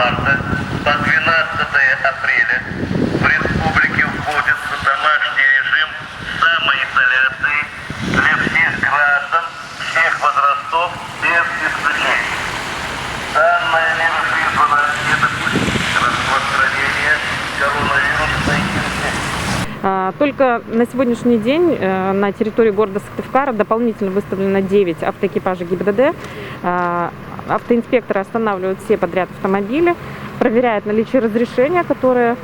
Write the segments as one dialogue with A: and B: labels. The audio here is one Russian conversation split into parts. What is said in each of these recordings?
A: марта по 12 апреля в республике вводится домашний режим самоизоляции для всех граждан всех возрастов без исключения. Данная мера призвана не допустить распространения коронавирусной инфекции.
B: Только на сегодняшний день на территории города Сыктывкара дополнительно выставлено 9 автоэкипажей ГИБДД. Автоинспекторы останавливают все подряд автомобили, проверяют наличие разрешения, которое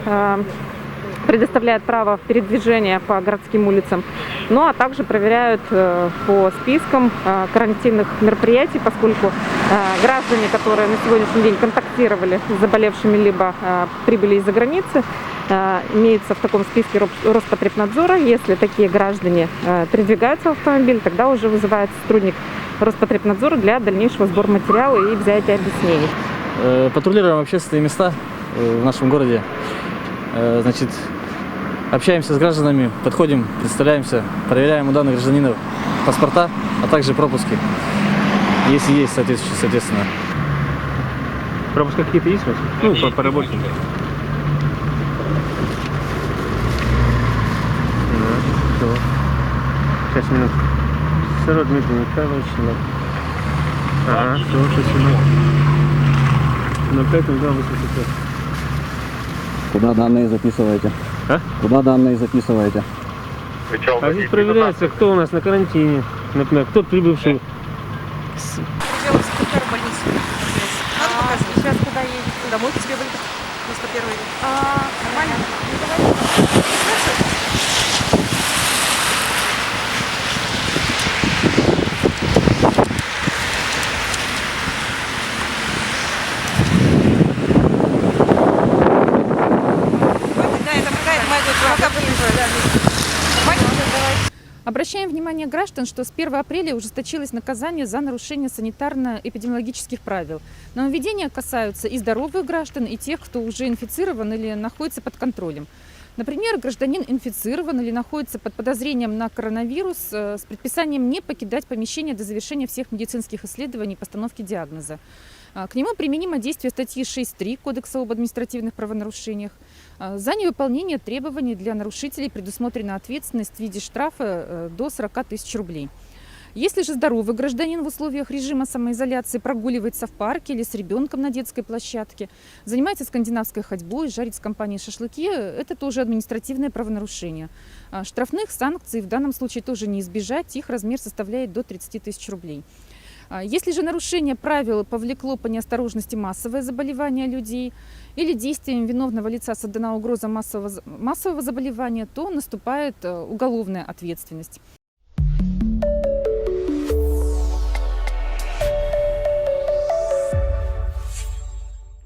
B: предоставляет право передвижения по городским улицам, ну а также проверяют по спискам карантинных мероприятий, поскольку граждане, которые на сегодняшний день контактировали с заболевшими либо прибыли из-за границы, имеются в таком списке Роспотребнадзора. Если такие граждане передвигаются в автомобиль, тогда уже вызывается сотрудник Роспотребнадзора для дальнейшего сбора материала и взятия объяснений.
C: Патрулируем общественные места в нашем городе. Значит, общаемся с гражданами, подходим, представляемся, проверяем у данных гражданинов паспорта, а также пропуски, если есть соответственно.
D: Пропуска какие-то есть у вас? Ну, по работе. Сейчас, минутку. Сырой Дмитрий Михайлович. Ага, все, 6 минут. На 5 85.
E: Куда данные записываете?
D: А?
E: Куда данные записываете?
D: А здесь проверяется, кто у нас на карантине, например, кто прибывший.
B: Сейчас куда едете?
F: Домой к тебе были? На 101
B: Нормально?
F: Да, это какая-то моя дочь.
G: Обращаем внимание граждан, что с 1 апреля ужесточилось наказание за нарушение санитарно-эпидемиологических правил. Нововведения касаются и здоровых граждан, и тех, кто уже инфицирован или находится под контролем. Например, гражданин инфицирован или находится под подозрением на коронавирус с предписанием не покидать помещение до завершения всех медицинских исследований и постановки диагноза. К нему применимо действие статьи 6.3 Кодекса об административных правонарушениях. За невыполнение требований для нарушителей предусмотрена ответственность в виде штрафа до 40 тысяч рублей. Если же здоровый гражданин в условиях режима самоизоляции прогуливается в парке или с ребенком на детской площадке, занимается скандинавской ходьбой, жарит с компанией шашлыки, это тоже административное правонарушение. Штрафных санкций в данном случае тоже не избежать, их размер составляет до 30 тысяч рублей. Если же нарушение правил повлекло по неосторожности массовое заболевание людей или действием виновного лица создана угроза массового заболевания, то наступает уголовная ответственность.